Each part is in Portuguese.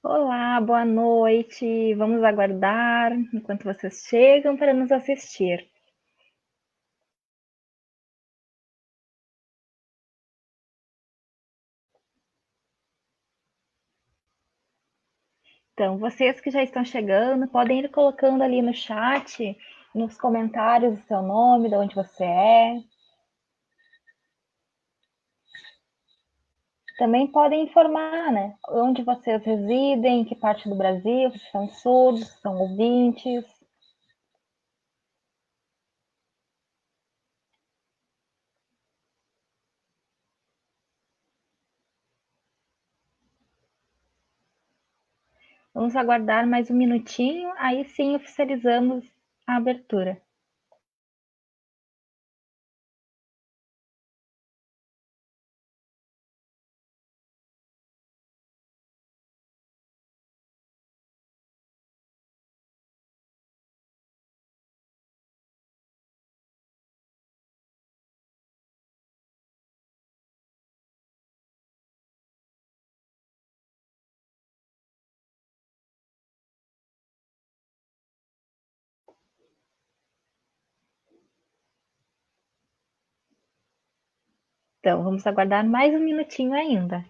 Olá, boa noite. Vamos aguardar enquanto vocês chegam para nos assistir. Então, vocês que já estão chegando, podem ir colocando ali no chat, nos comentários, o seu nome, de onde você é. Também podem informar, né? Onde vocês residem, em que parte do Brasil, se são surdos, se são ouvintes. Vamos aguardar mais um minutinho, aí sim oficializamos a abertura. Então, vamos aguardar mais um minutinho ainda.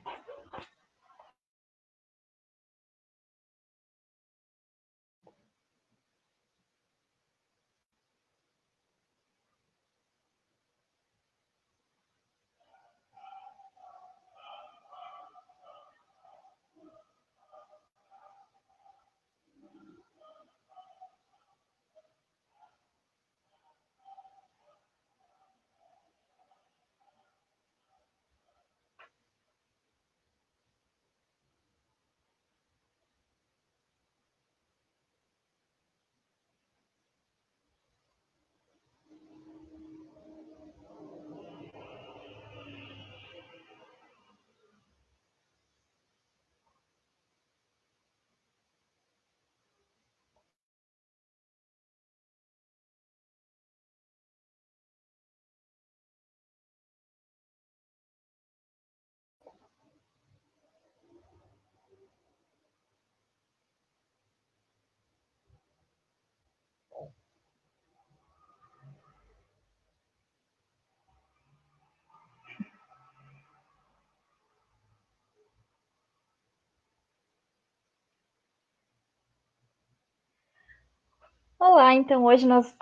Olá, então hoje nós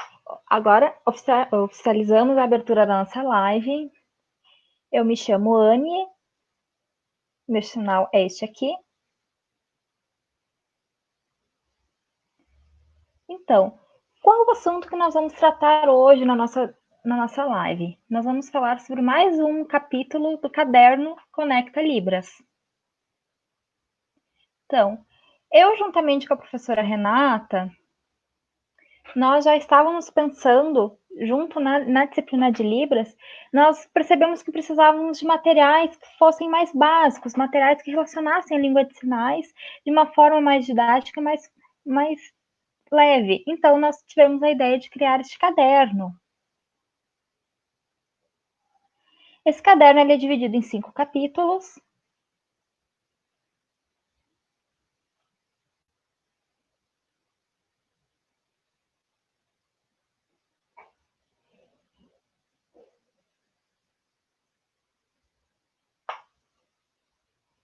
agora oficializamos a abertura da nossa live. Eu me chamo Anne, meu sinal é este aqui. Então, qual o assunto que nós vamos tratar hoje na nossa live? Nós vamos falar sobre mais um capítulo do caderno Conecta Libras. Então, eu juntamente com a professora Renata, nós já estávamos pensando, junto na disciplina de Libras, nós percebemos que precisávamos de materiais que fossem mais básicos, materiais que relacionassem a língua de sinais de uma forma mais didática, mais leve. Então, nós tivemos a ideia de criar este caderno. Esse caderno ele é dividido em 5 capítulos.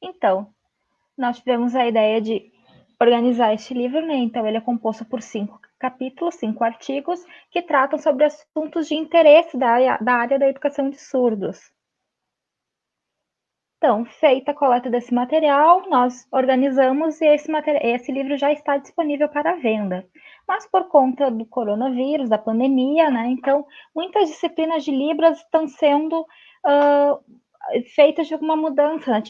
Então, nós tivemos a ideia de organizar este livro, né? Então, ele é composto por 5 capítulos, 5 artigos, que tratam sobre assuntos de interesse da área da educação de surdos. Então, feita a coleta desse material, nós organizamos e esse livro já está disponível para venda. Mas por conta do coronavírus, da pandemia, né? Então, muitas disciplinas de Libras estão sendo feitas de alguma mudança, né?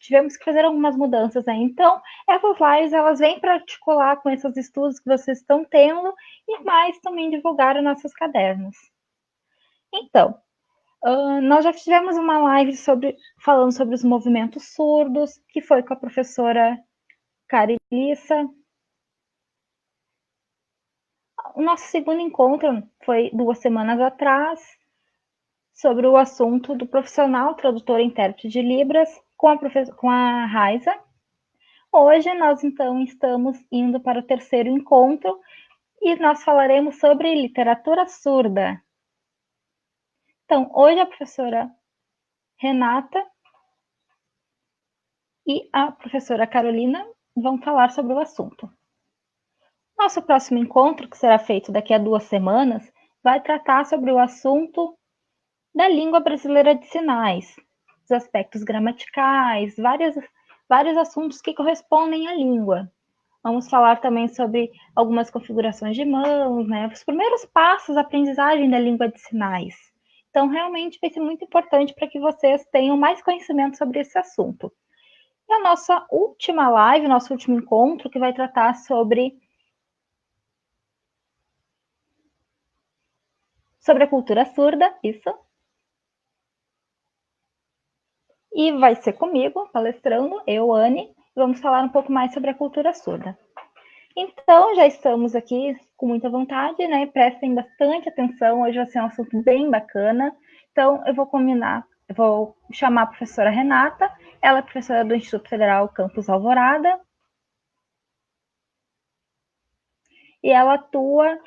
Tivemos que fazer algumas mudanças aí. Então, essas lives, elas vêm para articular com esses estudos que vocês estão tendo e mais também divulgar os nossos cadernos. Então, nós já fizemos uma live falando sobre os movimentos surdos, que foi com a professora Carilissa. O nosso segundo encontro foi 2 semanas atrás, sobre o assunto do profissional tradutor e intérprete de Libras com a Raiza. Hoje nós, então, estamos indo para o terceiro encontro e nós falaremos sobre literatura surda. Então, hoje a professora Renata e a professora Carolina vão falar sobre o assunto. Nosso próximo encontro, que será feito daqui a 2 semanas, vai tratar sobre o assunto da língua brasileira de sinais, os aspectos gramaticais, vários assuntos que correspondem à língua. Vamos falar também sobre algumas configurações de mãos, né? Os primeiros passos da aprendizagem da língua de sinais. Então, realmente vai ser muito importante para que vocês tenham mais conhecimento sobre esse assunto. E a nossa última live, nosso último encontro, que vai tratar sobre a cultura surda, isso. E vai ser comigo, palestrando, eu, Anne, vamos falar um pouco mais sobre a cultura surda. Então, já estamos aqui com muita vontade, né? Prestem bastante atenção, hoje vai ser um assunto bem bacana. Então, eu vou chamar a professora Renata, ela é professora do Instituto Federal Campus Alvorada, e ela atua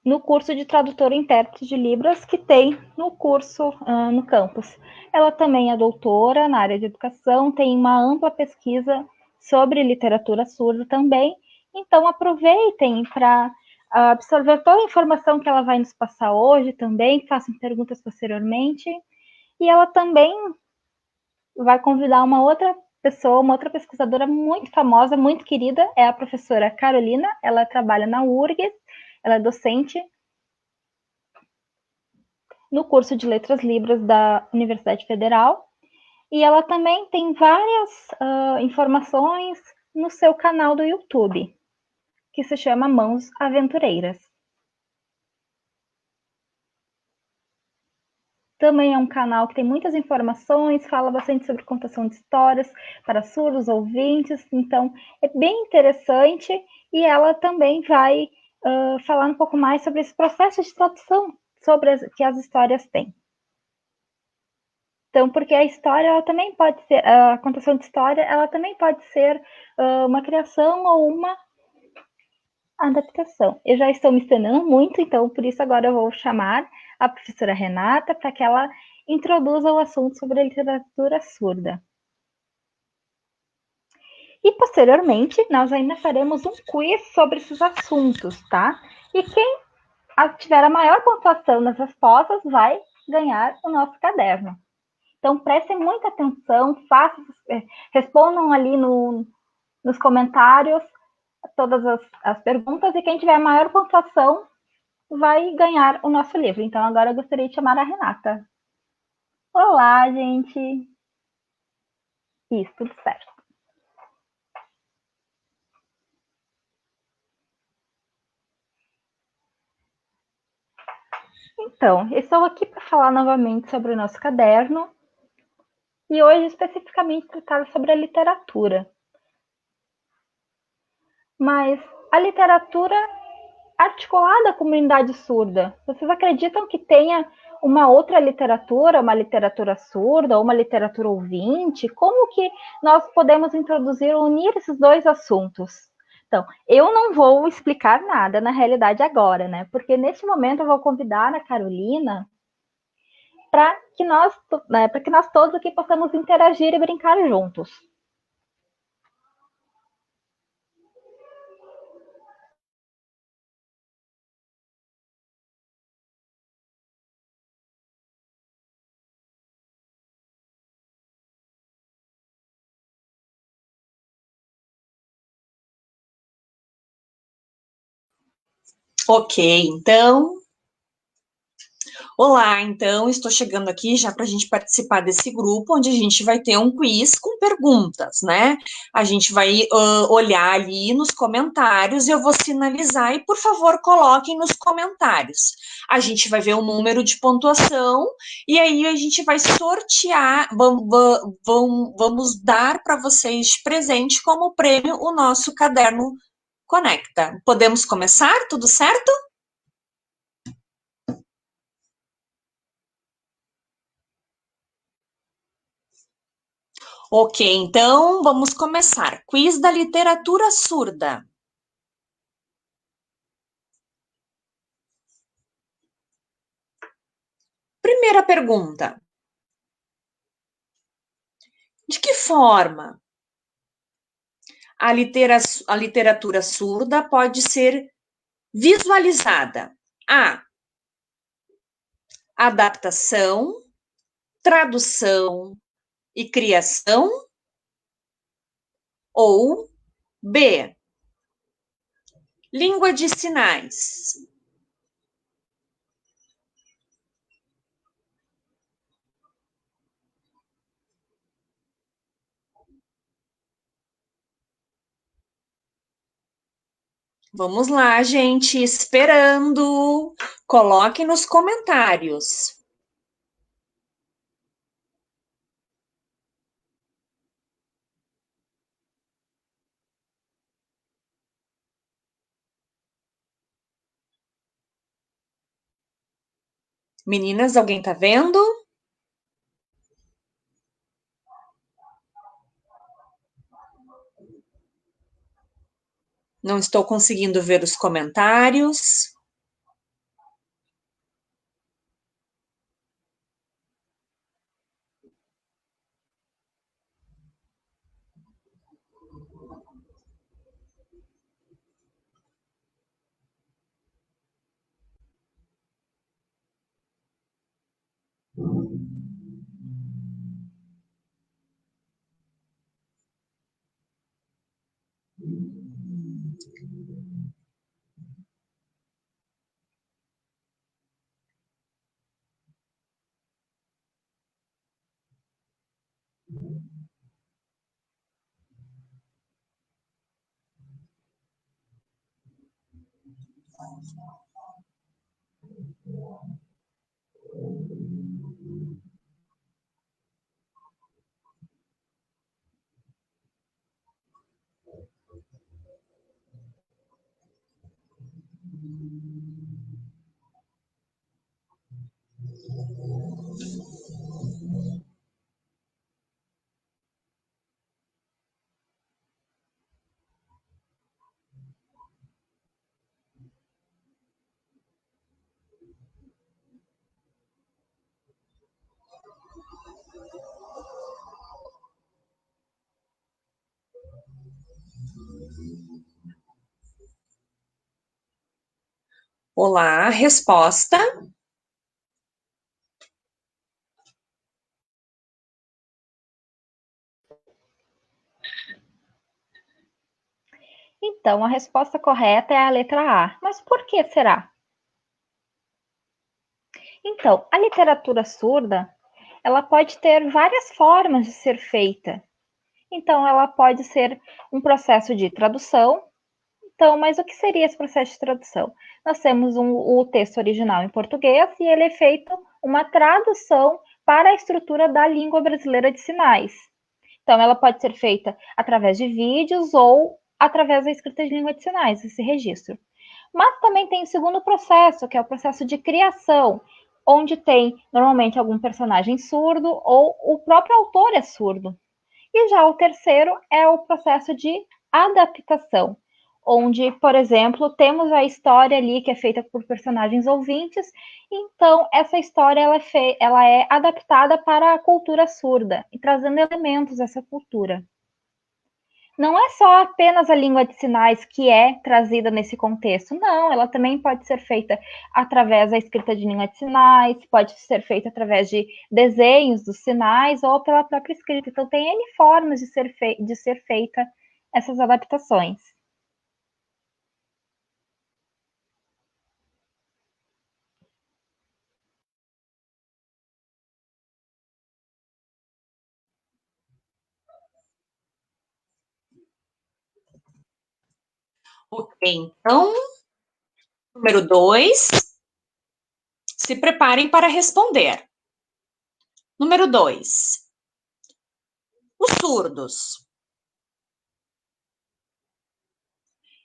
no curso de tradutor e intérprete de Libras que tem no curso no campus. Ela também é doutora na área de educação, tem uma ampla pesquisa sobre literatura surda também, então aproveitem para absorver toda a informação que ela vai nos passar hoje também, façam perguntas posteriormente, e ela também vai convidar uma outra pessoa, uma outra pesquisadora muito famosa, muito querida, é a professora Carolina, ela trabalha na URGS, ela é docente no curso de Letras Libras da Universidade Federal, e ela também tem várias informações no seu canal do YouTube, que se chama Mãos Aventureiras. Também é um canal que tem muitas informações, fala bastante sobre contação de histórias para surdos ouvintes, então é bem interessante, e ela também vai falar um pouco mais sobre esse processo de tradução que as histórias têm. Então, porque a história, ela também pode ser, a contação de história, ela também pode ser uma criação ou uma adaptação. Eu já estou me estendendo muito, então por isso agora eu vou chamar a professora Renata para que ela introduza o assunto sobre a literatura surda. E posteriormente, nós ainda faremos um quiz sobre esses assuntos, tá? E quem tiver a maior pontuação nas respostas vai ganhar o nosso caderno. Então, prestem muita atenção, respondam ali nos comentários todas as perguntas, e quem tiver a maior pontuação vai ganhar o nosso livro. Então, agora eu gostaria de chamar a Renata. Olá, gente! Isso, tudo certo. Então, eu estou aqui para falar novamente sobre o nosso caderno, e hoje especificamente tratar sobre a literatura. Mas a literatura articulada à comunidade surda, vocês acreditam que tenha uma outra literatura, uma literatura surda ou uma literatura ouvinte? Como que nós podemos introduzir, unir esses dois assuntos? Então, eu não vou explicar nada na realidade agora, né? Porque neste momento eu vou convidar a Carolina para que nós todos aqui possamos interagir e brincar juntos. Ok, então. Olá, então estou chegando aqui já para a gente participar desse grupo, onde a gente vai ter um quiz com perguntas, né? A gente vai olhar ali nos comentários, eu vou sinalizar e, por favor, coloquem nos comentários. A gente vai ver o número de pontuação e aí a gente vai sortear, vamos dar para vocês de presente como prêmio o nosso caderno Conecta. Podemos começar? Tudo certo? Ok, então vamos começar. Quiz da literatura surda. Primeira pergunta. De que forma a literatura surda pode ser visualizada? A. Adaptação, tradução e criação. Ou B. Língua de sinais. Vamos lá, gente, esperando. Coloquem nos comentários. Meninas, alguém tá vendo? Não estou conseguindo ver os comentários. Olá, resposta. Então, a resposta correta é a letra A. Mas por que será? Então, a literatura surda, ela pode ter várias formas de ser feita. Então, ela pode ser um processo de tradução. Então, mas o que seria esse processo de tradução? Nós temos o texto original em português e ele é feito uma tradução para a estrutura da língua brasileira de sinais. Então, ela pode ser feita através de vídeos ou através da escrita de língua de sinais, esse registro. Mas também tem o segundo processo, que é o processo de criação, onde tem normalmente algum personagem surdo ou o próprio autor é surdo. E já o terceiro é o processo de adaptação, onde, por exemplo, temos a história ali que é feita por personagens ouvintes, então essa história ela é adaptada para a cultura surda e trazendo elementos dessa cultura. Não é só apenas a língua de sinais que é trazida nesse contexto, não, ela também pode ser feita através da escrita de língua de sinais, pode ser feita através de desenhos dos sinais ou pela própria escrita. Então, tem N formas de ser feita essas adaptações. Ok, então, número 2, se preparem para responder. Número 2, os surdos.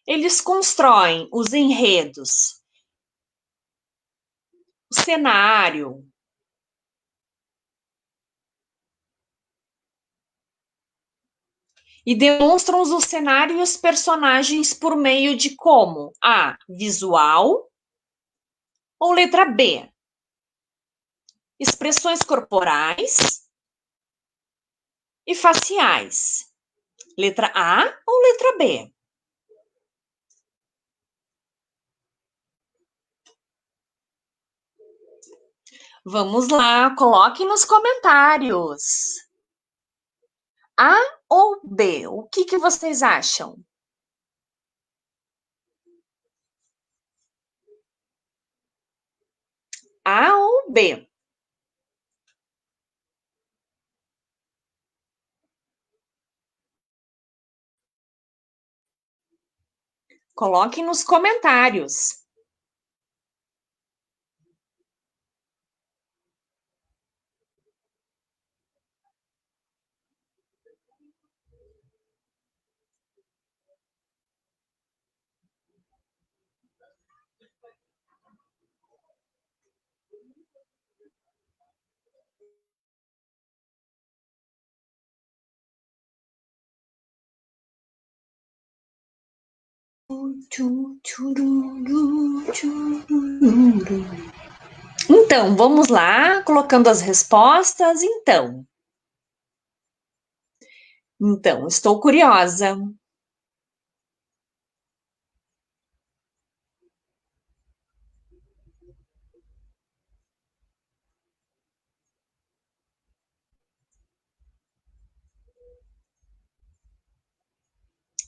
Eles constroem os enredos, o cenário, E demonstram os cenários e os personagens por meio de como? A, visual, ou letra B, expressões corporais e faciais. Letra A ou letra B? Vamos lá, coloquem nos comentários. A ou B? O que vocês acham? A ou B? Coloquem nos comentários. Então, vamos lá, colocando as respostas. Então, estou curiosa.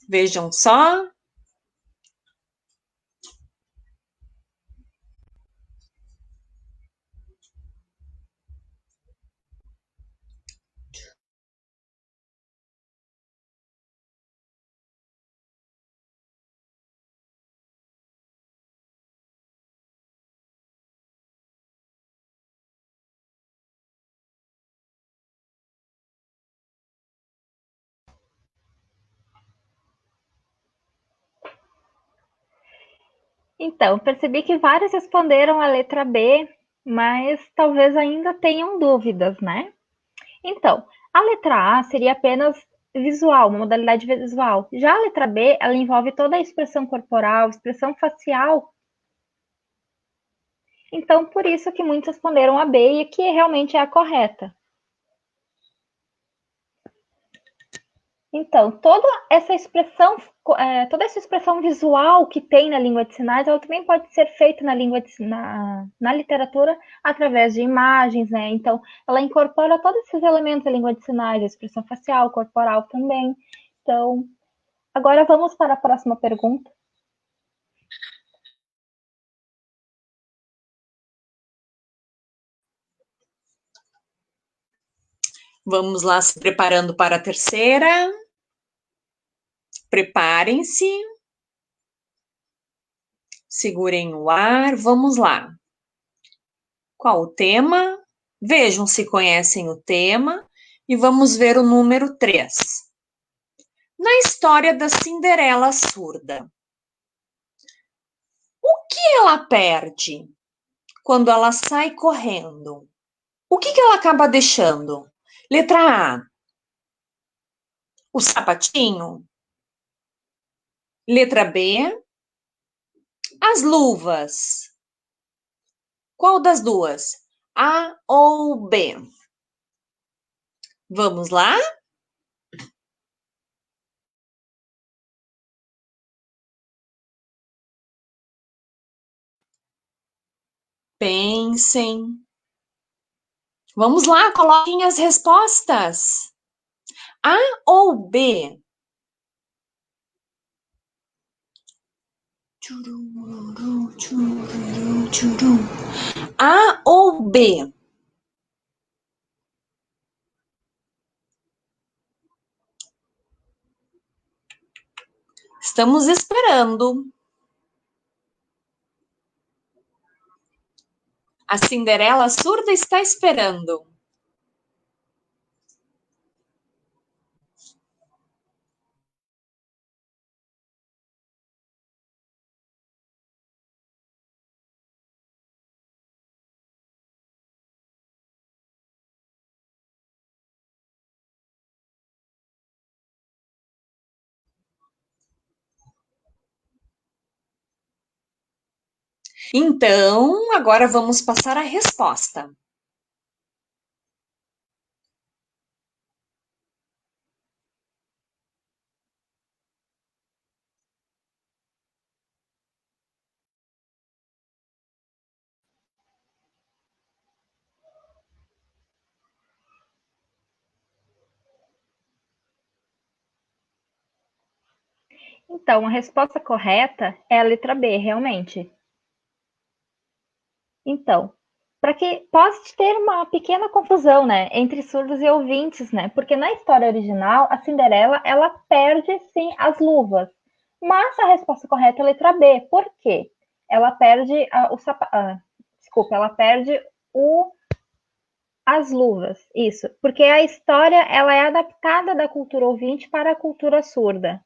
Vejam só. Então, percebi que vários responderam a letra B, mas talvez ainda tenham dúvidas, né? Então, a letra A seria apenas visual, uma modalidade visual. Já a letra B, ela envolve toda a expressão corporal, expressão facial. Então, por isso que muitos responderam a B e que realmente é a correta. Então, toda essa expressão visual que tem na língua de sinais, ela também pode ser feita na literatura através de imagens, né? Então, ela incorpora todos esses elementos da língua de sinais, a expressão facial, corporal também. Então, agora vamos para a próxima pergunta. Vamos lá, se preparando para a terceira. Preparem-se. Segurem o ar. Vamos lá. Qual o tema? Vejam se conhecem o tema. E vamos ver o número 3. Na história da Cinderela surda, o que ela perde quando ela sai correndo? O que ela acaba deixando? Letra A, o sapatinho. Letra B, as luvas. Qual das duas? A ou B? Vamos lá? Pensem. Vamos lá, coloquem as respostas. A ou B? A ou B? Estamos esperando. A Cinderela surda está esperando. Então, agora vamos passar a resposta. Então, a resposta correta é a letra B, realmente. Então, para que pode ter uma pequena confusão, né, entre surdos e ouvintes, né? Porque na história original, a Cinderela, ela perde sim as luvas. Mas a resposta correta é a letra B. Por quê? Ela perde desculpa, ela perde o as luvas. Isso, porque a história ela é adaptada da cultura ouvinte para a cultura surda.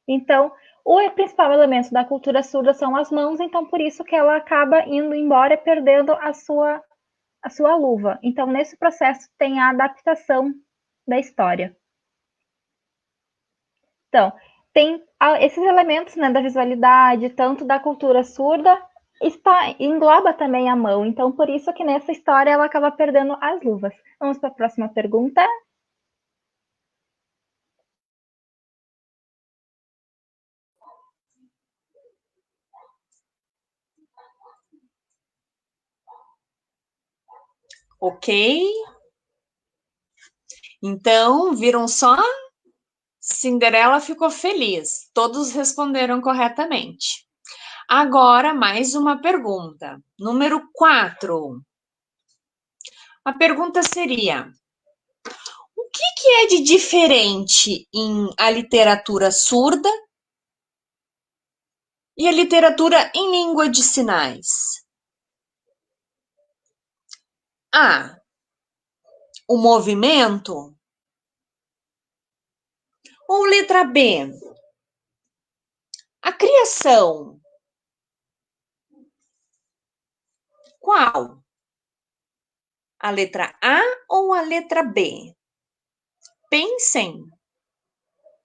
Então, o principal elemento da cultura surda são as mãos, então por isso que ela acaba indo embora e perdendo a sua luva. Então, nesse processo tem a adaptação da história. Então, tem esses elementos, né, da visualidade, tanto da cultura surda, engloba também a mão. Então, por isso que nessa história ela acaba perdendo as luvas. Vamos para a próxima pergunta. Ok? Então, viram só? Cinderela ficou feliz. Todos responderam corretamente. Agora, mais uma pergunta. Número 4. A pergunta seria: o que é de diferente em a literatura surda e a literatura em língua de sinais? A. O movimento? Ou letra B? A criação? Qual? A letra A ou a letra B? Pensem.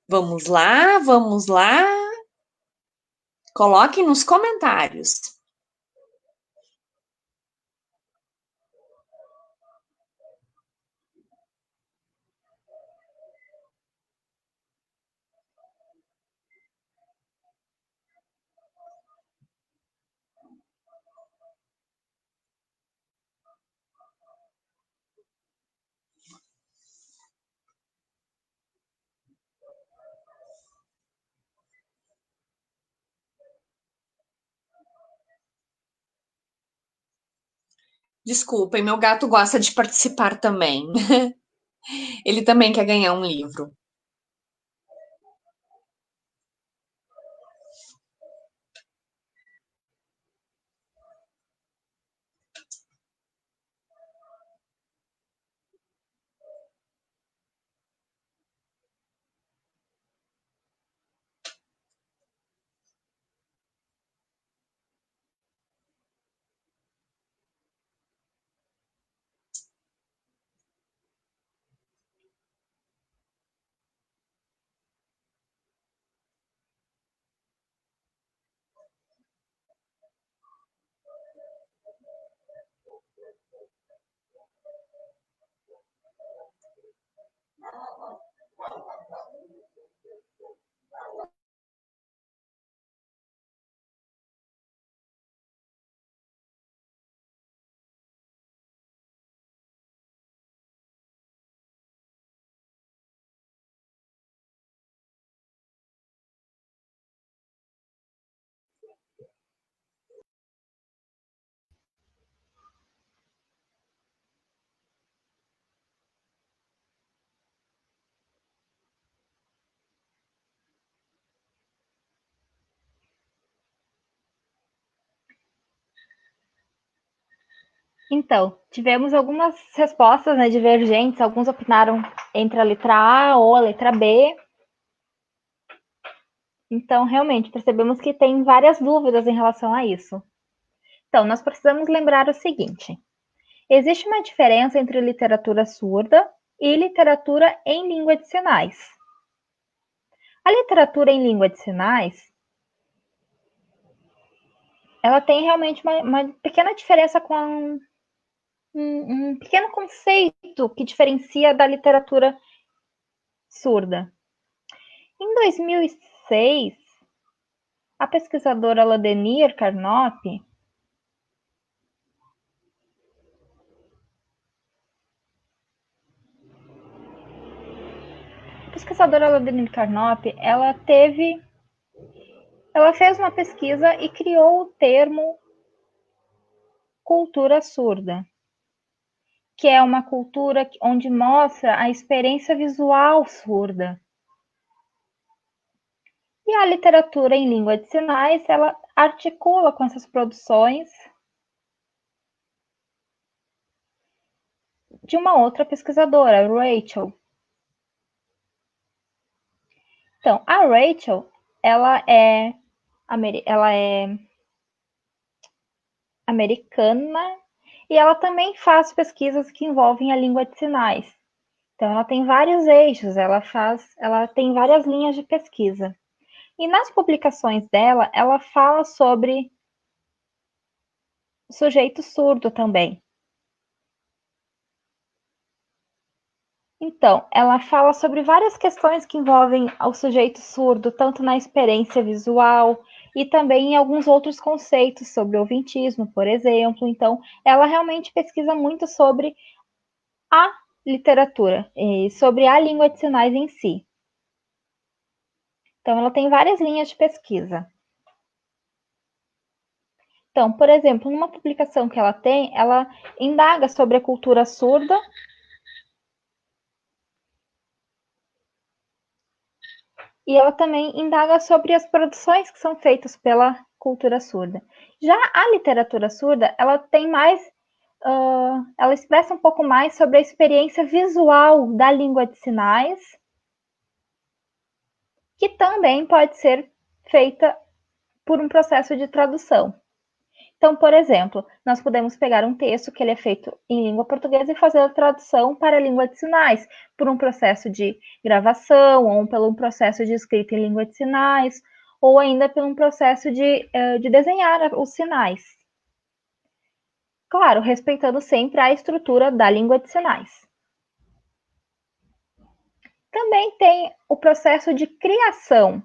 Vamos lá, vamos lá. Coloquem nos comentários. Desculpem, meu gato gosta de participar também. Ele também quer ganhar um livro. Então, tivemos algumas respostas, né, divergentes. Alguns opinaram entre a letra A ou a letra B. Então, realmente, percebemos que tem várias dúvidas em relação a isso. Então, nós precisamos lembrar o seguinte: existe uma diferença entre literatura surda e literatura em língua de sinais. A literatura em língua de sinais ela tem realmente uma pequena diferença com um pequeno conceito que diferencia da literatura surda. Em 2006, a pesquisadora Ladenir Carnop ela fez uma pesquisa e criou o termo cultura surda, que é uma cultura onde mostra a experiência visual surda. E a literatura em língua de sinais, ela articula com essas produções de uma outra pesquisadora, Rachel. Então, a Rachel, ela é americana e ela também faz pesquisas que envolvem a língua de sinais. Então, ela tem vários eixos, ela tem várias linhas de pesquisa. E nas publicações dela, ela fala sobre o sujeito surdo também. Então, ela fala sobre várias questões que envolvem o sujeito surdo, tanto na experiência visual e também em alguns outros conceitos sobre o ouvintismo, por exemplo. Então, ela realmente pesquisa muito sobre a literatura e sobre a língua de sinais em si. Então, ela tem várias linhas de pesquisa. Então, por exemplo, numa publicação que ela tem, ela indaga sobre a cultura surda e ela também indaga sobre as produções que são feitas pela cultura surda. Já a literatura surda, ela tem mais, ela expressa um pouco mais sobre a experiência visual da língua de sinais, que também pode ser feita por um processo de tradução. Então, por exemplo, nós podemos pegar um texto que ele é feito em língua portuguesa e fazer a tradução para a língua de sinais, por um processo de gravação, ou pelo um processo de escrita em língua de sinais, ou ainda por um processo de desenhar os sinais. Claro, respeitando sempre a estrutura da língua de sinais. Também tem o processo de criação,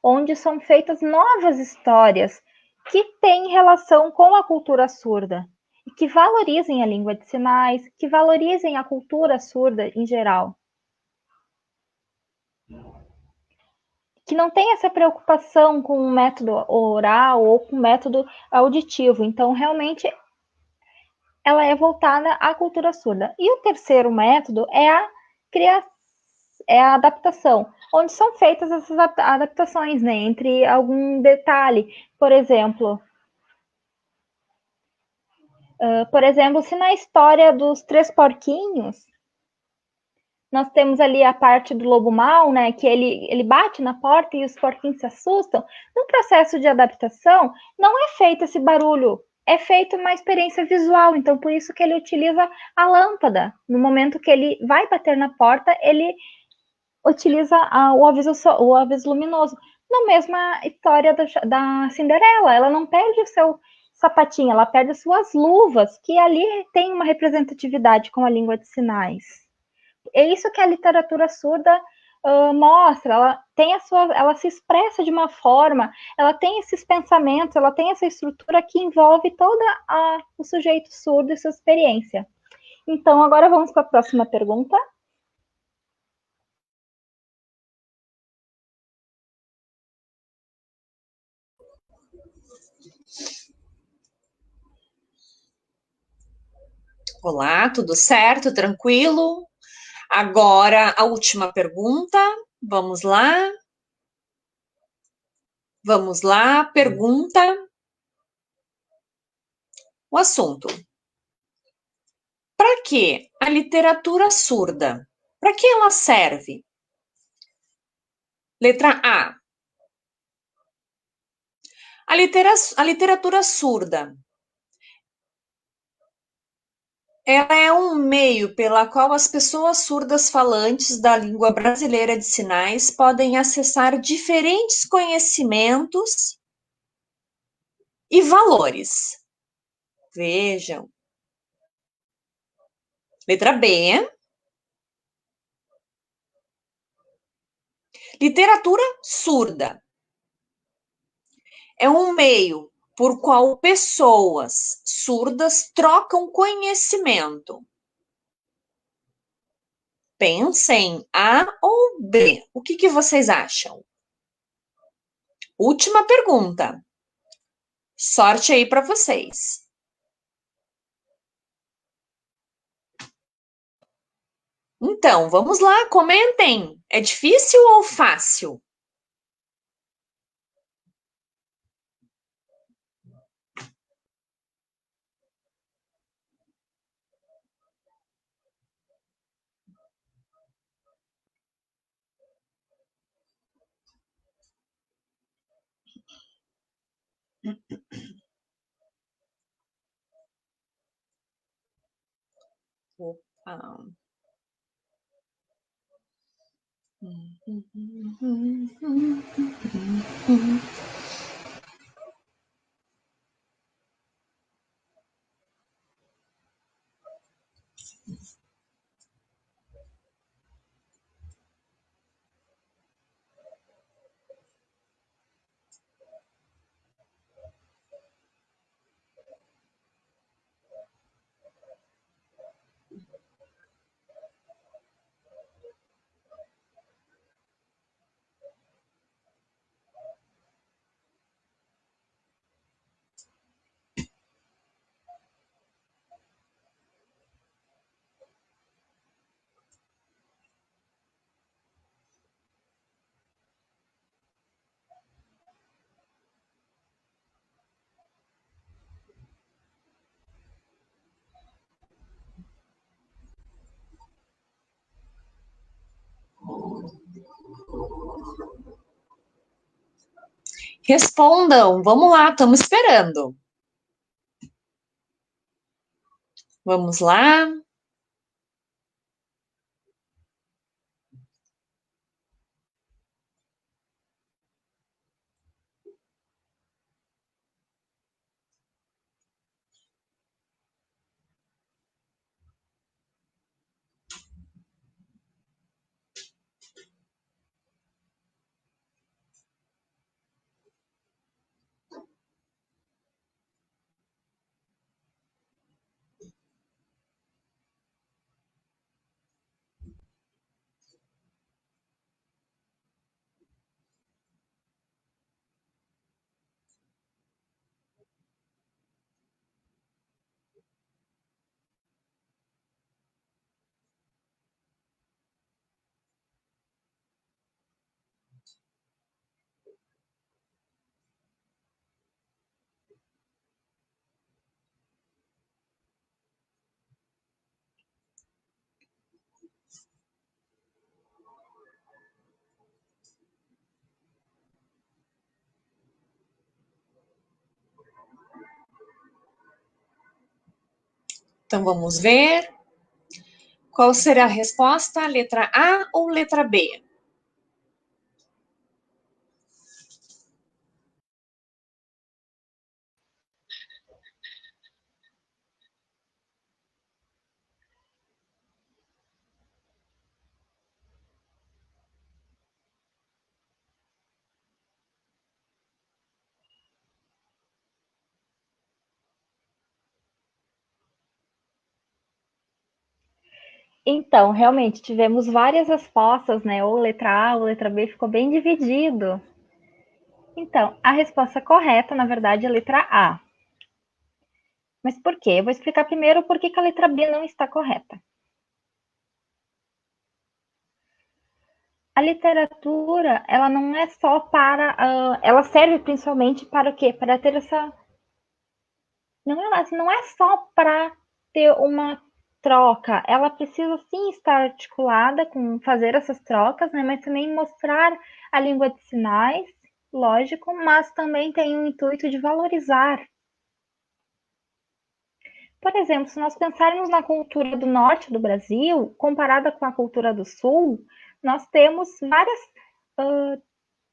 onde são feitas novas histórias que têm relação com a cultura surda e que valorizem a língua de sinais, que valorizem a cultura surda em geral. Que não tem essa preocupação com o método oral ou com o método auditivo. Então, realmente, ela é voltada à cultura surda. E o terceiro método é a criação, é a adaptação, onde são feitas essas adaptações, né, entre algum detalhe. Por exemplo, se na história dos Três Porquinhos, nós temos ali a parte do lobo mau, né, que ele bate na porta e os porquinhos se assustam. No processo de adaptação, não é feito esse barulho, é feita uma experiência visual. Então, por isso que ele utiliza a lâmpada. No momento que ele vai bater na porta, ele utiliza o aviso luminoso. Na mesma história da Cinderela, ela não perde o seu sapatinho, ela perde as suas luvas, que ali tem uma representatividade com a língua de sinais. É isso que a literatura surda mostra, ela se expressa de uma forma, ela tem esses pensamentos, ela tem essa estrutura que envolve todo o sujeito surdo e sua experiência. Então, agora vamos para a próxima pergunta. Olá, tudo certo? Tranquilo? Agora a última pergunta. Vamos lá. Vamos lá. Pergunta. O assunto. Para que a literatura surda? Para que ela serve? Letra A. A literatura surda, ela é um meio pela qual as pessoas surdas falantes da língua brasileira de sinais podem acessar diferentes conhecimentos e valores. Vejam. Letra B. Literatura surda. É um meio por qual pessoas surdas trocam conhecimento. Pensem A ou B. O que vocês acham? Última pergunta. Sorte aí para vocês. Então, vamos lá, comentem. É difícil ou fácil? Opa. Respondam, vamos lá, estamos esperando. Vamos lá. Então vamos ver. Qual será a resposta? Letra A ou letra B? Então, realmente, tivemos várias respostas, né? Ou letra A ou letra B, ficou bem dividido. Então, a resposta correta, na verdade, é a letra A. Mas por quê? Eu vou explicar primeiro por que a letra B não está correta. A literatura, ela não é só para... ela serve principalmente para o quê? Para ter essa... Não é só para ter uma troca, ela precisa sim estar articulada com fazer essas trocas, né? Mas também mostrar a língua de sinais, lógico, mas também tem o intuito de valorizar. Por exemplo, se nós pensarmos na cultura do norte do Brasil, comparada com a cultura do sul, nós temos várias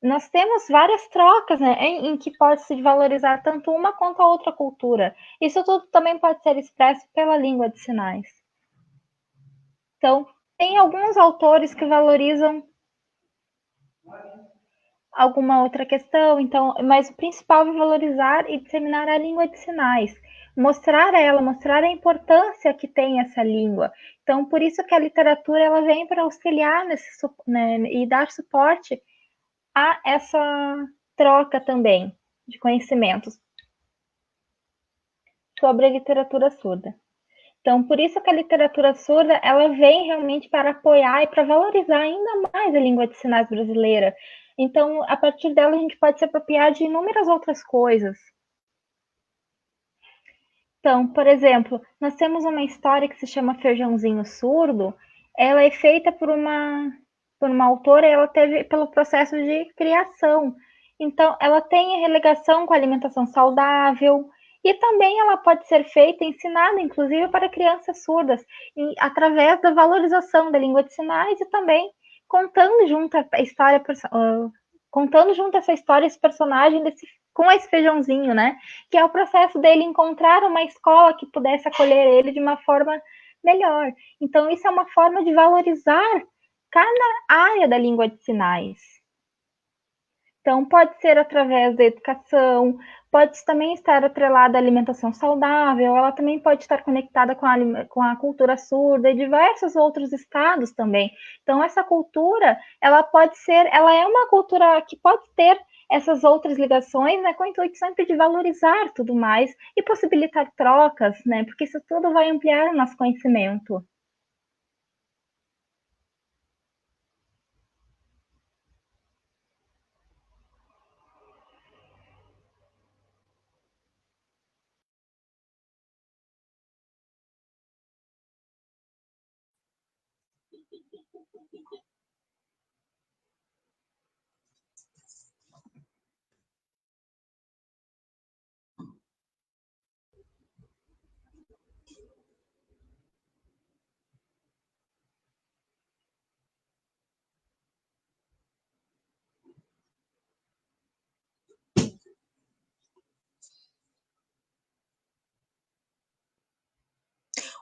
nós temos várias trocas, né, em que pode se valorizar tanto uma quanto a outra cultura. Isso tudo também pode ser expresso pela língua de sinais. Então, tem alguns autores que valorizam alguma outra questão, então, mas o principal é valorizar e disseminar a língua de sinais, mostrar ela, mostrar a importância que tem essa língua. Então, por isso que a literatura ela vem para auxiliar nesse, né, e dar suporte a essa troca também de conhecimentos sobre a literatura surda. Então, por isso que a literatura surda ela vem realmente para apoiar e para valorizar ainda mais a língua de sinais brasileira. Então, a partir dela, a gente pode se apropriar de inúmeras outras coisas. Então, por exemplo, nós temos uma história que se chama Feijãozinho Surdo. Ela é feita por uma autora, ela teve pelo processo de criação. Então, ela tem a relegação com a alimentação saudável e também ela pode ser feita, ensinada, inclusive, para crianças surdas, através da valorização da língua de sinais e também contando junto a história, contando junto essa história, esse personagem com esse feijãozinho, né? Que é o processo dele encontrar uma escola que pudesse acolher ele de uma forma melhor. Então, isso é uma forma de valorizar cada área da língua de sinais. Então, pode ser através da educação, pode também estar atrelada à alimentação saudável, ela também pode estar conectada com a cultura surda e diversos outros estados também. Então, essa cultura, ela pode ser, ela é uma cultura que pode ter essas outras ligações, né, com o intuito sempre de valorizar tudo mais e possibilitar trocas, né, porque isso tudo vai ampliar o nosso conhecimento.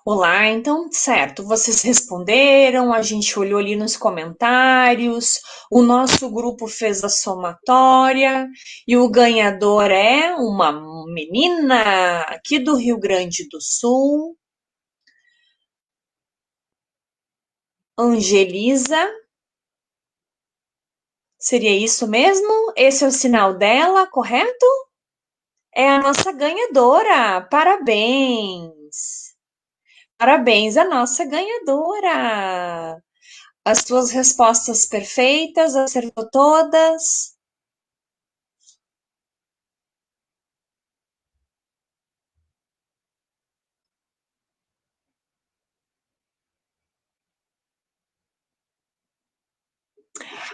Olá, então, certo, vocês responderam, a gente olhou ali nos comentários, o nosso grupo fez a somatória e o ganhador é uma menina aqui do Rio Grande do Sul, Angelisa. Seria isso mesmo? Esse é o sinal dela, correto? É a nossa ganhadora. Parabéns! Parabéns à nossa ganhadora! As tuas respostas perfeitas, acertou todas.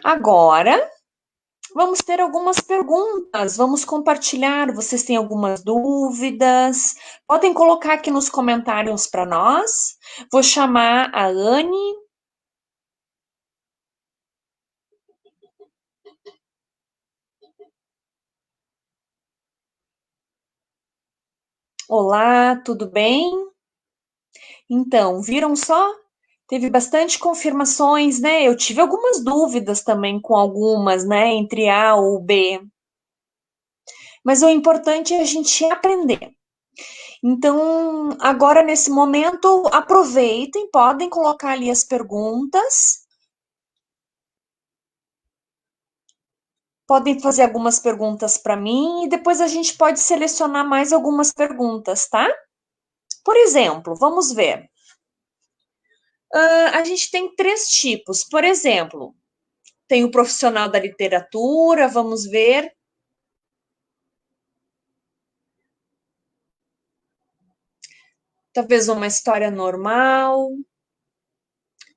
Agora, vamos ter algumas perguntas, vamos compartilhar. Vocês têm algumas dúvidas? Podem colocar aqui nos comentários para nós. Vou chamar a Anne. Olá, tudo bem? Então, viram só? Teve bastante confirmações, né? Eu tive algumas dúvidas também com algumas, né? Entre A ou B. Mas o importante é a gente aprender. Então, agora nesse momento, aproveitem, podem colocar ali as perguntas. Podem fazer algumas perguntas para mim e depois a gente pode selecionar mais algumas perguntas, tá? Por exemplo, vamos ver. A gente tem três tipos. Por exemplo, tem o profissional da literatura, vamos ver. Talvez uma história normal,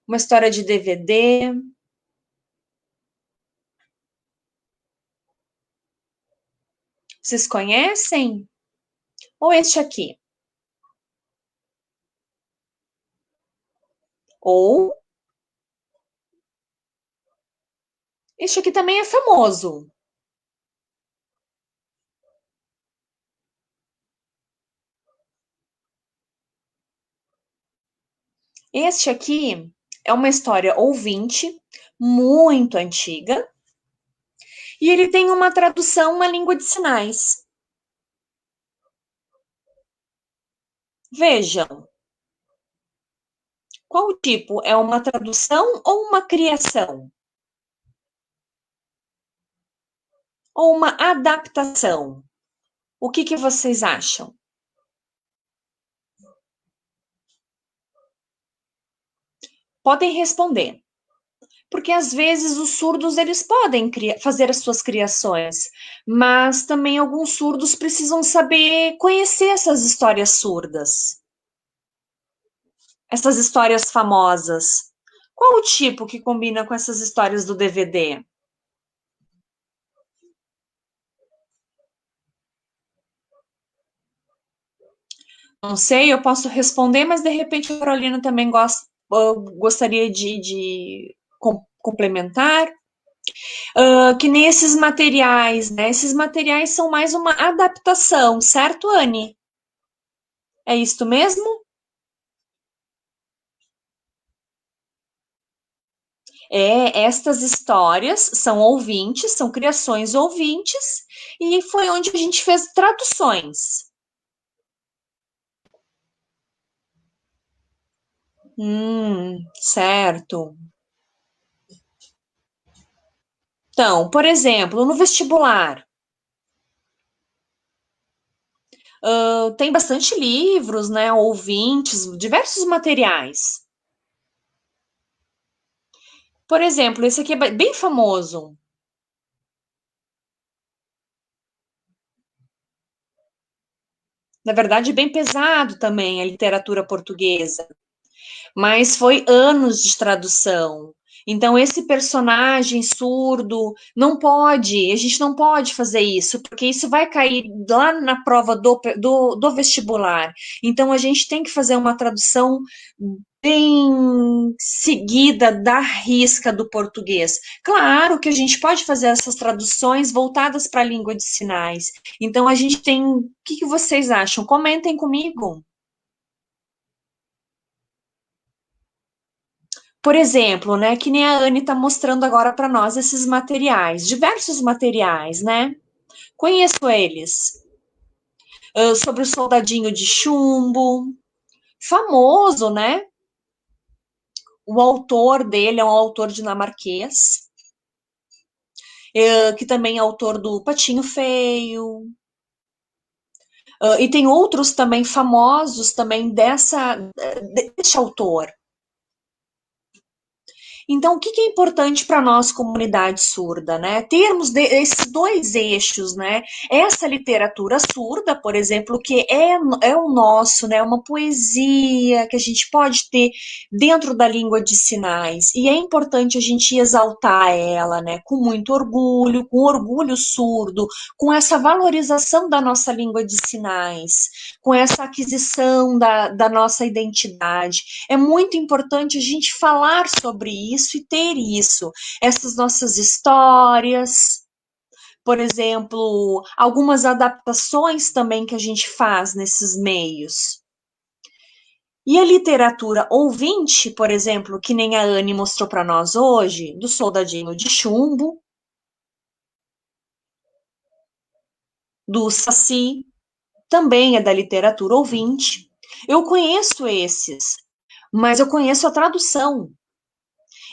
uma história de DVD. Vocês conhecem? Ou este aqui? Ou Este aqui também é famoso. Este aqui é uma história ouvinte, muito antiga, e ele tem uma tradução na língua de sinais. Vejam, qual tipo? É uma tradução ou uma criação? Ou uma adaptação? O que vocês acham? Podem responder. Porque às vezes os surdos eles podem fazer as suas criações, mas também alguns surdos precisam saber conhecer essas histórias surdas, essas histórias famosas. Qual o tipo que combina com essas histórias do DVD? Não sei, eu posso responder, mas de repente a Carolina também gostaria de complementar. Que nem esses materiais, né? Esses materiais são mais uma adaptação, certo, Anne? É isto mesmo? Estas histórias são ouvintes, são criações ouvintes, e foi onde a gente fez traduções. Certo. Então, por exemplo, no vestibular, tem bastante livros, né, ouvintes, diversos materiais. Por exemplo, esse aqui é bem famoso. Na verdade, bem pesado também a literatura portuguesa, mas foi anos de tradução. Então, esse personagem surdo a gente não pode fazer isso, porque isso vai cair lá na prova do vestibular. Então, a gente tem que fazer uma tradução bem seguida da risca do português. Claro que a gente pode fazer essas traduções voltadas para a língua de sinais. Então, a gente tem. O que vocês acham? Comentem comigo. Por exemplo, né, que nem a Anne está mostrando agora para nós esses materiais, diversos materiais, né? Conheço eles. Sobre o soldadinho de chumbo, famoso, né? O autor dele é um autor dinamarquês, que também é autor do Patinho Feio. E tem outros também famosos também desse autor. Então, o que é importante para nós, comunidade surda, né? Termos esses dois eixos, né? Essa literatura surda, por exemplo, que é o nosso, né? Uma poesia que a gente pode ter dentro da língua de sinais. E é importante a gente exaltar ela, né? Com muito orgulho, com orgulho surdo, com essa valorização da nossa língua de sinais, com essa aquisição da nossa identidade. É muito importante a gente falar sobre isso e ter isso, essas nossas histórias, por exemplo, algumas adaptações também que a gente faz nesses meios. E a literatura ouvinte, por exemplo, que nem a Anne mostrou para nós hoje, do Soldadinho de Chumbo, do Saci, também é da literatura ouvinte. Eu conheço esses, mas eu conheço a tradução.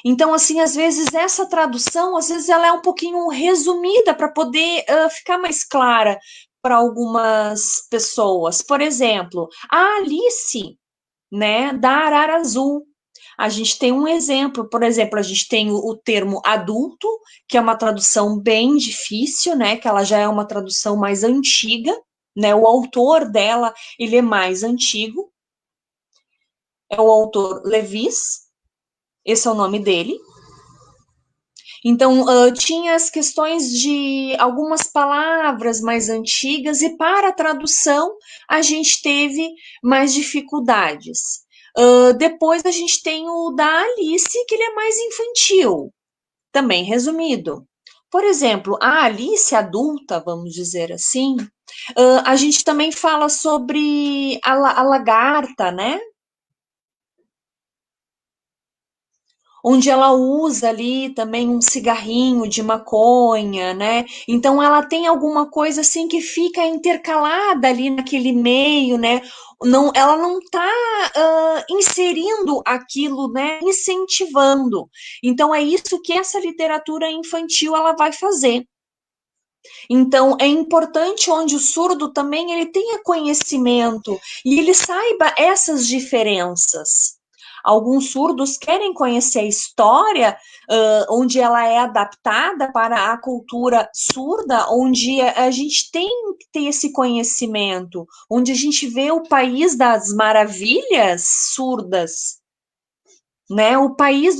Então, assim, às vezes essa tradução, às vezes ela é um pouquinho resumida para poder ficar mais clara para algumas pessoas. Por exemplo, a Alice, né, da Arara Azul. A gente tem um exemplo, por exemplo, a gente tem o termo adulto, que é uma tradução bem difícil, né, que ela já é uma tradução mais antiga, né, o autor dela, ele é mais antigo, é o autor Lewis, esse é o nome dele. Então, tinha as questões de algumas palavras mais antigas, e para a tradução a gente teve mais dificuldades. Depois a gente tem o da Alice, que ele é mais infantil. também resumido. Por exemplo, a Alice adulta, vamos dizer assim, a gente também fala sobre a lagarta, né? Onde ela usa ali também um cigarrinho de maconha, né? Então ela tem alguma coisa assim que fica intercalada ali naquele meio, né? Não, ela não está inserindo aquilo, né? Incentivando. Então é isso que essa literatura infantil ela vai fazer. Então, é importante onde o surdo também ele tenha conhecimento e ele saiba essas diferenças. Alguns surdos querem conhecer a história, onde ela é adaptada para a cultura surda, onde a gente tem que ter esse conhecimento, onde a gente vê o país das maravilhas surdas, né? O país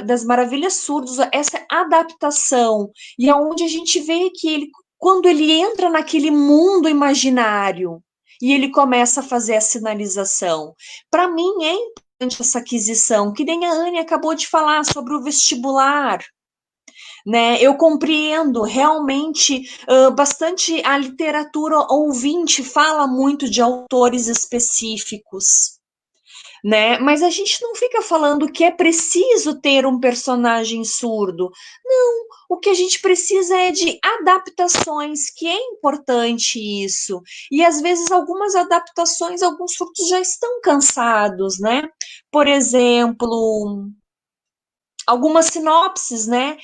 das maravilhas surdas, essa adaptação, e aonde a gente vê que ele, quando ele entra naquele mundo imaginário e ele começa a fazer a sinalização, para mim é importante essa aquisição, que nem a Anne acabou de falar sobre o vestibular. Né, eu compreendo realmente bastante a literatura ouvinte fala muito de autores específicos, né? Mas a gente não fica falando que é preciso ter um personagem surdo. Não, o que a gente precisa é de adaptações, que é importante isso. E às vezes algumas adaptações, alguns surdos já estão cansados, né? Por exemplo, algumas sinopses, né?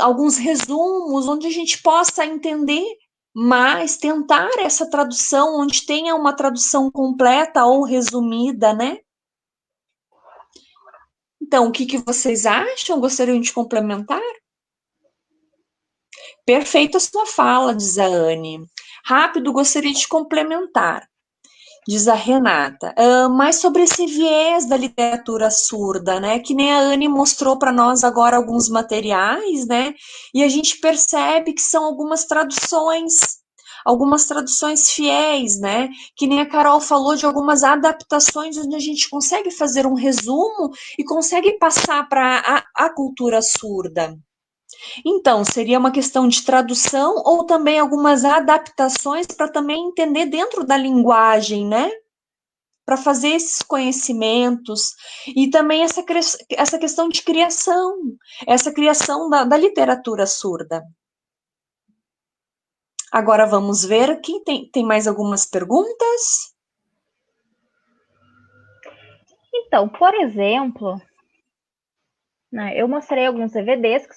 Alguns resumos, onde a gente possa entender mais, tentar essa tradução, onde tenha uma tradução completa ou resumida, né? Então, o que que vocês acham? Gostariam de complementar? Perfeita a sua fala, diz a Anne. Rápido, gostaria de complementar, diz a Renata. Mais sobre esse viés da literatura surda, né? Que nem a Anne mostrou para nós agora alguns materiais, né? E a gente percebe que são algumas traduções fiéis, né? Que nem a Carol falou de algumas adaptações onde a gente consegue fazer um resumo e consegue passar para a cultura surda. Então, seria uma questão de tradução ou também algumas adaptações para também entender dentro da linguagem, né? Para fazer esses conhecimentos e também essa questão de criação, essa criação da literatura surda. Agora vamos ver quem tem mais algumas perguntas. Então, por exemplo, né, eu mostrei alguns DVDs que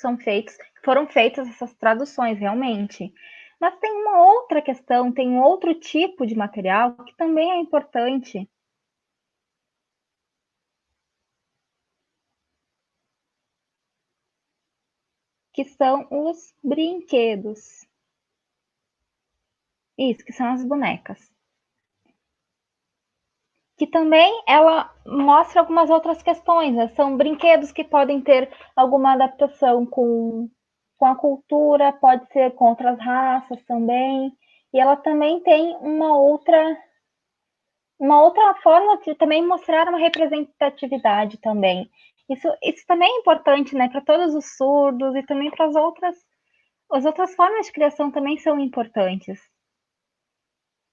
foram feitas essas traduções realmente. Mas tem uma outra questão, tem um outro tipo de material que também é importante, que são os brinquedos. Isso, que são as bonecas. Que também ela mostra algumas outras questões, né? São brinquedos que podem ter alguma adaptação com a cultura, pode ser com outras raças também. E ela também tem uma outra forma de também mostrar uma representatividade também. Isso também é importante, né, para todos os surdos e também para as outras formas de criação também são importantes.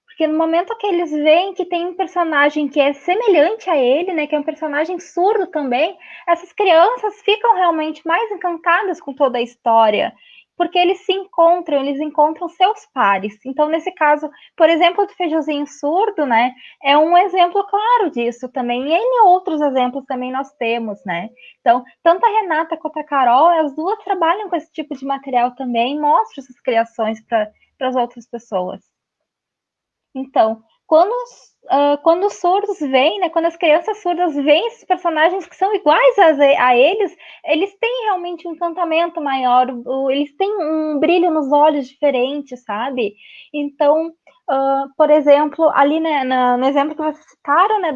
Porque no momento que eles veem que tem um personagem que é semelhante a ele, né, que é um personagem surdo também, essas crianças ficam realmente mais encantadas com toda a história, porque eles encontram seus pares. Então, nesse caso, por exemplo, do Feijãozinho Surdo, né, é um exemplo claro disso também. E N outros exemplos também nós temos, né? Então, tanto a Renata quanto a Carol, as duas trabalham com esse tipo de material também, mostram essas criações para as outras pessoas. Então, quando os surdos veem, né, quando as crianças surdas veem esses personagens que são iguais a eles têm realmente um encantamento maior, eles têm um brilho nos olhos diferente, sabe? Então, por exemplo, ali né, no exemplo que vocês citaram, né,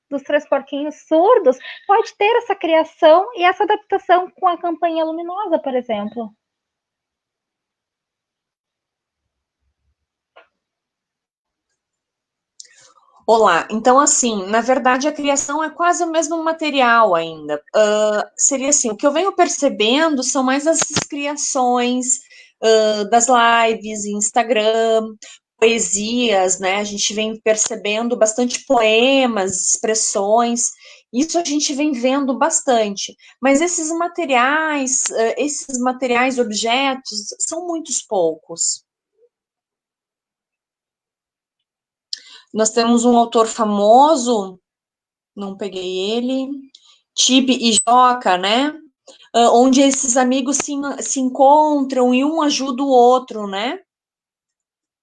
dos três porquinhos surdos, pode ter essa criação e essa adaptação com a Campanha Luminosa, por exemplo. Olá, então assim, na verdade a criação é quase o mesmo material ainda. Seria assim, o que eu venho percebendo são mais essas criações das lives, Instagram, poesias, né? A gente vem percebendo bastante poemas, expressões, isso a gente vem vendo bastante. Mas esses materiais, objetos, são muitos poucos. Nós temos um autor famoso, não peguei ele, Tibe e Joca, né? Onde esses amigos se encontram e um ajuda o outro, né?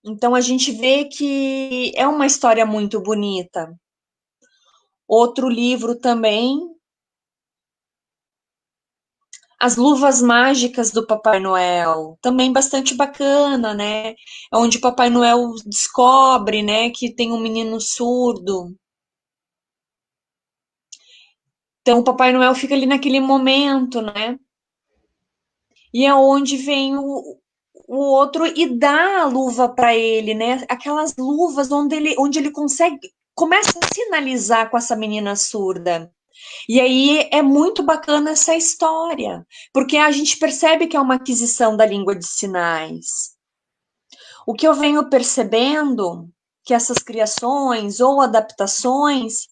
Então a gente vê que é uma história muito bonita. Outro livro também, As Luvas Mágicas do Papai Noel, também bastante bacana, né? É onde o Papai Noel descobre, né, que tem um menino surdo. Então o Papai Noel fica ali naquele momento, né? E é onde vem o outro e dá a luva para ele, né? Aquelas luvas onde ele consegue, começa a sinalizar com essa menina surda. E aí é muito bacana essa história, porque a gente percebe que é uma aquisição da língua de sinais. O que eu venho percebendo que essas criações ou adaptações,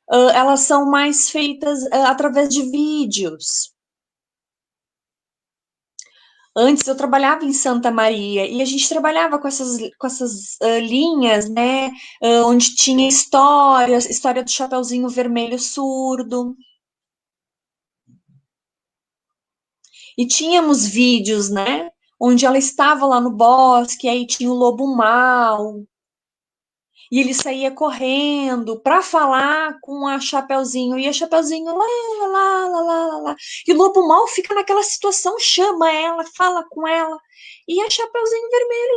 elas são mais feitas através de vídeos. Antes eu trabalhava em Santa Maria e a gente trabalhava com essas linhas, né? Onde tinha história do Chapeuzinho Vermelho surdo. E tínhamos vídeos, né? Onde ela estava lá no bosque, aí tinha o lobo mau, e ele saía correndo para falar com a Chapeuzinho, e a Chapeuzinho lá, lá, lá, lá, lá, lá. E o lobo mau fica naquela situação, chama ela, fala com ela, e a Chapeuzinho Vermelho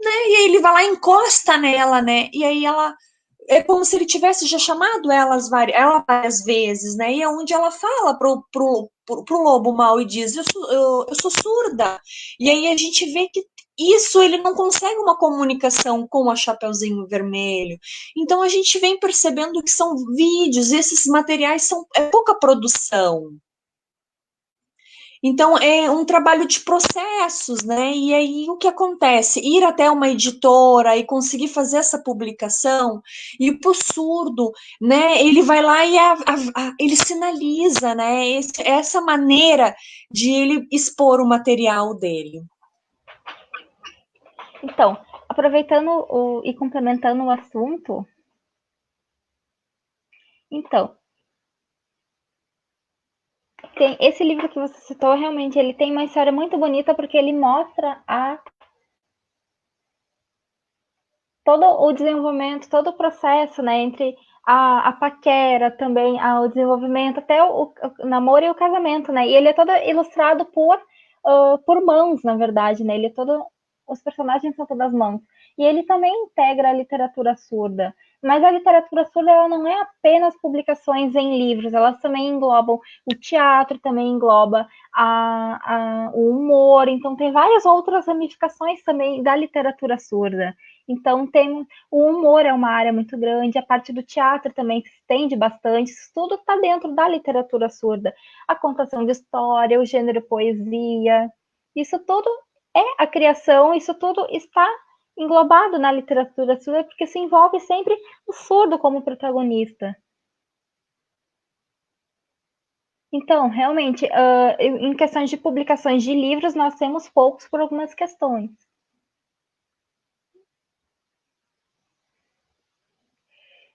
e aí ele vai lá e encosta nela, né? E aí ela. É como se ele tivesse já chamado ela várias vezes, né? E é onde ela fala pro lobo mau e diz: eu sou surda. E aí a gente vê que isso ele não consegue uma comunicação com a Chapeuzinho Vermelho. Então a gente vem percebendo que são vídeos, esses materiais são pouca produção. Então, é um trabalho de processos, né? E aí, o que acontece? Ir até uma editora e conseguir fazer essa publicação, e para o surdo, né? Ele vai lá e ele sinaliza, né? Essa maneira de ele expor o material dele. Então, aproveitando e complementando o assunto, então, tem esse livro que você citou, realmente, ele tem uma história muito bonita porque ele mostra todo o desenvolvimento, todo o processo, né, entre a paquera também, o desenvolvimento, até o namoro e o casamento, né, e ele é todo ilustrado por mãos, na verdade, né, ele é todo, os personagens são todas mãos, e ele também integra a literatura surda, mas a literatura surda ela não é apenas publicações em livros, elas também englobam o teatro, também engloba o humor, então tem várias outras ramificações também da literatura surda. Então, o humor é uma área muito grande, a parte do teatro também se estende bastante, isso tudo está dentro da literatura surda. A contação de história, o gênero poesia, isso tudo é a criação, isso tudo está englobado na literatura surda, porque se envolve sempre o surdo como protagonista. Então, realmente, em questões de publicações de livros, nós temos poucos por algumas questões.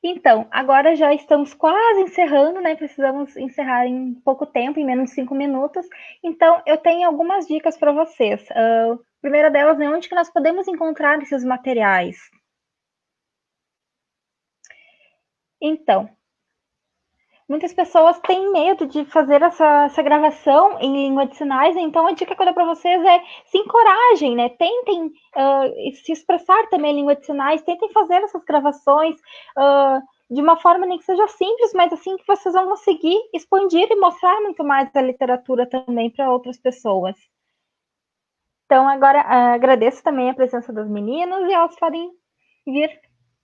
Então, agora já estamos quase encerrando, né? Precisamos encerrar em pouco tempo, em menos de 5 minutos. Então, eu tenho algumas dicas para vocês. A primeira delas é onde que nós podemos encontrar esses materiais. Então, muitas pessoas têm medo de fazer essa gravação em língua de sinais, então a dica que eu dou para vocês é se encorajem, né? Tentem se expressar também em língua de sinais, tentem fazer essas gravações de uma forma nem que seja simples, mas assim que vocês vão conseguir expandir e mostrar muito mais a literatura também para outras pessoas. Então, agora agradeço também a presença dos meninos e elas podem vir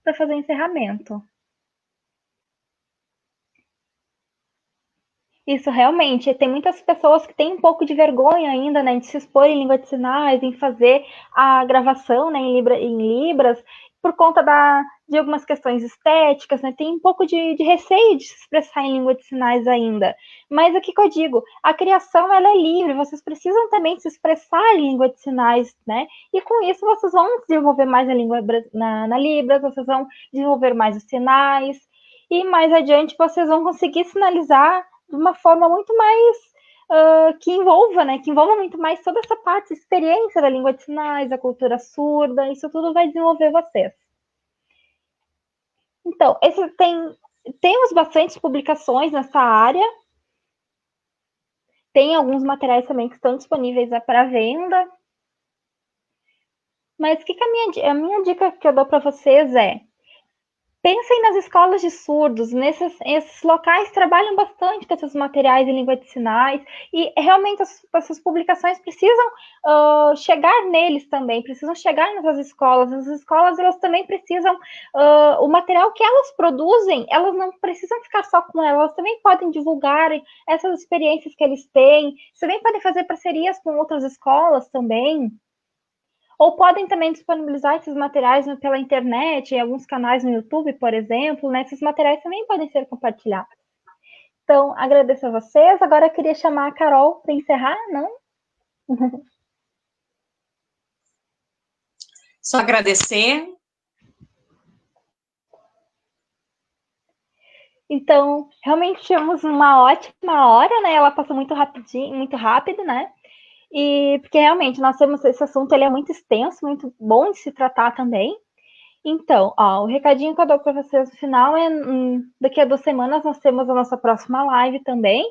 para fazer o encerramento. Isso, realmente. Tem muitas pessoas que têm um pouco de vergonha ainda, né, de se expor em língua de sinais, em fazer a gravação, né, em Libras, por conta de algumas questões estéticas, né, tem um pouco de receio de se expressar em língua de sinais ainda. Mas o que eu digo? A criação, ela é livre, vocês precisam também se expressar em língua de sinais, né, e com isso vocês vão desenvolver mais a língua na Libras, vocês vão desenvolver mais os sinais, e mais adiante vocês vão conseguir sinalizar de uma forma muito mais que envolva, né? Que envolva muito mais toda essa parte, experiência da língua de sinais, da cultura surda, isso tudo vai desenvolver vocês. Então, temos bastante publicações nessa área, tem alguns materiais também que estão disponíveis para venda. Mas o que a minha dica que eu dou para vocês é: pensem nas escolas de surdos, esses locais trabalham bastante com esses materiais em língua de sinais, e realmente essas publicações precisam chegar neles também, precisam chegar nessas escolas. As escolas, elas também precisam, o material que elas produzem, elas não precisam ficar só com elas também podem divulgar essas experiências que eles têm, também podem fazer parcerias com outras escolas também. Ou podem também disponibilizar esses materiais pela internet, em alguns canais no YouTube, por exemplo, né? Esses materiais também podem ser compartilhados. Então, agradeço a vocês. Agora eu queria chamar a Carol para encerrar, não? Só agradecer. Então, realmente tivemos uma ótima hora, né? Ela passou muito rapidinho, muito rápido, né? E porque realmente nós temos esse assunto, ele é muito extenso, muito bom de se tratar também. Então, ó, o recadinho que eu dou para vocês no final é daqui a 2 semanas nós temos a nossa próxima live também.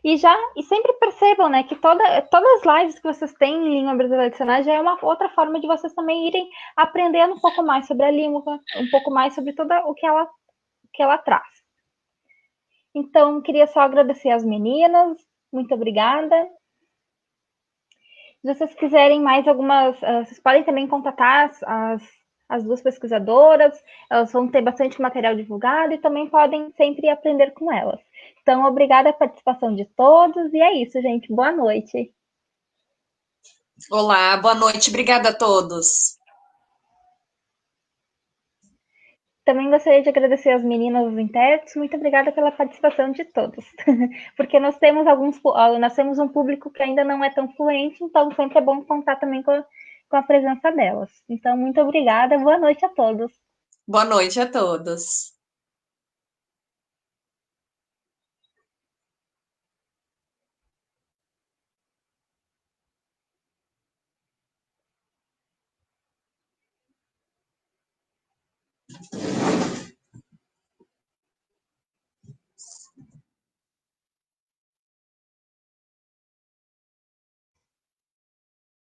E sempre percebam, né, que todas as lives que vocês têm em língua brasileira adicional já é uma outra forma de vocês também irem aprendendo um pouco mais sobre a língua, um pouco mais sobre tudo o que ela traz. Então, queria só agradecer às meninas, muito obrigada. Se vocês quiserem mais algumas, vocês podem também contatar as duas pesquisadoras, elas vão ter bastante material divulgado e também podem sempre aprender com elas. Então, obrigada a participação de todos, e é isso, gente. Boa noite. Olá, boa noite, obrigada a todos. Também gostaria de agradecer às meninas dos intérpretes, muito obrigada pela participação de todos, porque nós temos um público que ainda não é tão fluente, então sempre é bom contar também com a presença delas. Então, muito obrigada, boa noite a todos. Boa noite a todos.